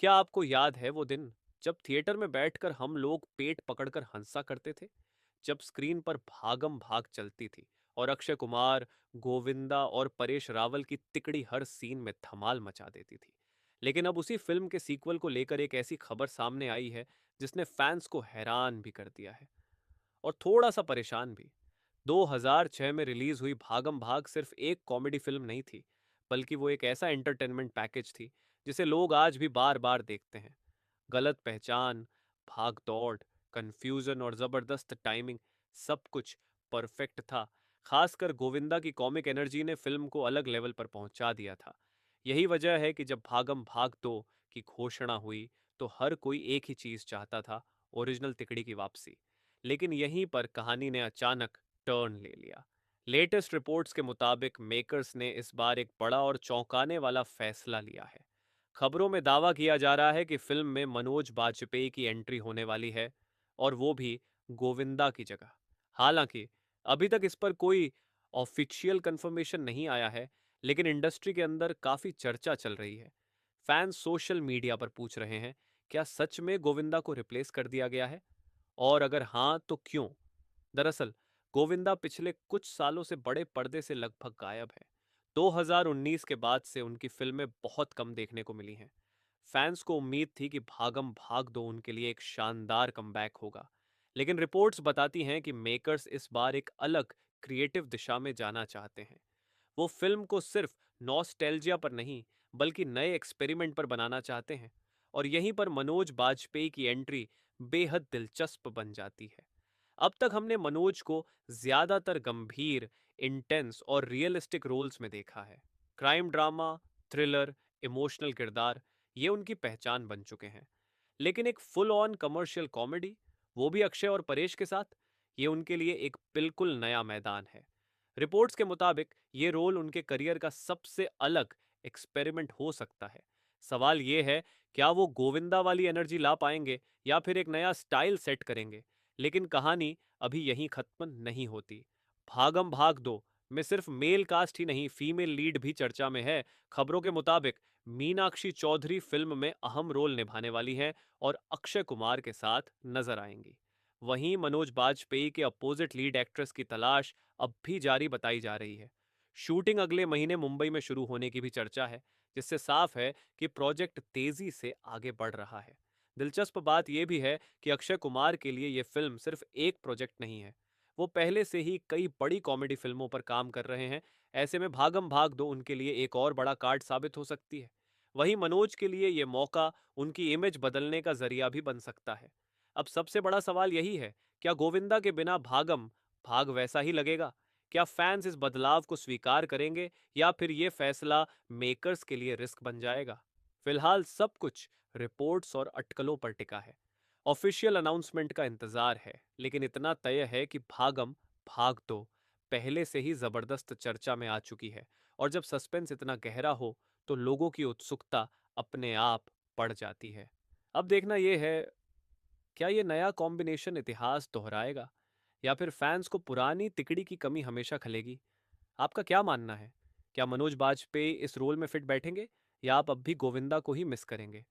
क्या आपको याद है वो दिन जब थिएटर में बैठकर हम लोग पेट पकड़कर हंसा करते थे? जब स्क्रीन पर भागम भाग चलती थी और अक्षय कुमार, गोविंदा और परेश रावल की तिकड़ी हर सीन में धमाल मचा देती थी। लेकिन अब उसी फिल्म के सीक्वल को लेकर एक ऐसी खबर सामने आई है जिसने फैंस को हैरान भी कर दिया है और थोड़ा सा परेशान भी। 2006 में रिलीज हुई भागम भाग सिर्फ एक कॉमेडी फिल्म नहीं थी, बल्कि वो एक ऐसा एंटरटेनमेंट पैकेज थी जिसे लोग आज भी बार बार देखते हैं। गलत पहचान, भाग दौड़, कंफ्यूजन और जबरदस्त टाइमिंग, सब कुछ परफेक्ट था। खासकर गोविंदा की कॉमिक एनर्जी ने फिल्म को अलग लेवल पर पहुंचा दिया था। यही वजह है कि जब भागम भाग 2 की घोषणा हुई तो हर कोई एक ही चीज चाहता था, ओरिजिनल तिकड़ी की वापसी। लेकिन यहीं पर कहानी ने अचानक टर्न ले लिया। लेटेस्ट रिपोर्ट्स के मुताबिक मेकर्स ने इस बार एक बड़ा और चौंकाने वाला फैसला लिया है। खबरों में दावा किया जा रहा है कि फिल्म में मनोज बाजपेयी की एंट्री होने वाली है, और वो भी गोविंदा की जगह। हालांकि अभी तक इस पर कोई ऑफिशियल कंफर्मेशन नहीं आया है, लेकिन इंडस्ट्री के अंदर काफी चर्चा चल रही है। फैंस सोशल मीडिया पर पूछ रहे हैं, क्या सच में गोविंदा को रिप्लेस कर दिया गया है, और अगर हाँ तो क्यों? दरअसल गोविंदा पिछले कुछ सालों से बड़े पर्दे से लगभग गायब है। 2019 के बाद से उनकी फिल्में बहुत कम देखने को मिली हैं। फैंस को उम्मीद थी कि भागम भाग 2 उनके लिए एक शानदार कमबैक होगा, लेकिन रिपोर्ट्स बताती हैं कि मेकर्स इस बार एक अलग क्रिएटिव दिशा में जाना चाहते हैं। वो फिल्म को सिर्फ नॉस्टैल्जिया पर नहीं, बल्कि नए एक्सपेरिमेंट पर बनाना चाहते हैं। और यहीं पर मनोज बाजपेयी की एंट्री बेहद दिलचस्प बन जाती है। अब तक हमने मनोज को ज्यादातर गंभीर, इंटेंस और रियलिस्टिक रोल्स में देखा है। क्राइम ड्रामा, थ्रिलर, इमोशनल किरदार, ये उनकी पहचान बन चुके हैं। लेकिन एक फुल ऑन कमर्शियल कॉमेडी, वो भी अक्षय और परेश के साथ, ये उनके लिए एक बिल्कुल नया मैदान है। रिपोर्ट्स के मुताबिक ये रोल उनके करियर का सबसे अलग एक्सपेरिमेंट हो सकता है। सवाल ये है, क्या वो गोविंदा वाली एनर्जी ला पाएंगे या फिर एक नया स्टाइल सेट करेंगे? लेकिन कहानी अभी यहीं खत्म नहीं होती। भागम भाग 2 में सिर्फ मेल कास्ट ही नहीं, फीमेल लीड भी चर्चा में है। खबरों के मुताबिक मीनाक्षी चौधरी फिल्म में अहम रोल निभाने वाली हैं और अक्षय कुमार के साथ नजर आएंगी। वहीं मनोज बाजपेयी के अपोजिट लीड एक्ट्रेस की तलाश अब भी जारी बताई जा रही है। शूटिंग अगले महीने मुंबई में शुरू होने की भी चर्चा है, जिससे साफ है कि प्रोजेक्ट तेजी से आगे बढ़ रहा है। दिलचस्प बात यह भी है कि अक्षय कुमार के लिए यह फिल्म सिर्फ एक प्रोजेक्ट नहीं है। वो पहले से ही कई बड़ी कॉमेडी फिल्मों पर काम कर रहे हैं। ऐसे में भागम भाग 2 उनके लिए एक और बड़ा कार्ड साबित हो सकती है। वहीं मनोज के लिए यह मौका उनकी इमेज बदलने का जरिया भी बन सकता है। अब सबसे बड़ा सवाल यही है, क्या गोविंदा के बिना भागम भाग वैसा ही लगेगा? क्या फैंस इस बदलाव को स्वीकार करेंगे, या फिर यह फैसला मेकर्स के लिए रिस्क बन जाएगा? फिलहाल सब कुछ रिपोर्ट्स और अटकलों पर टिका है। ऑफिशियल अनाउंसमेंट का इंतजार है, लेकिन इतना तय है कि भागम भाग 2 पहले से ही जबरदस्त चर्चा में आ चुकी है। और जब सस्पेंस इतना गहरा हो तो लोगों की उत्सुकता अपने आप बढ़ जाती है। अब देखना यह है, क्या ये नया कॉम्बिनेशन इतिहास दोहराएगा, या फिर फैंस को पुरानी तिकड़ी की कमी हमेशा खलेगी? आपका क्या मानना है? क्या मनोज बाजपेयी इस रोल में फिट बैठेंगे, या आप अब भी गोविंदा को ही मिस करेंगे?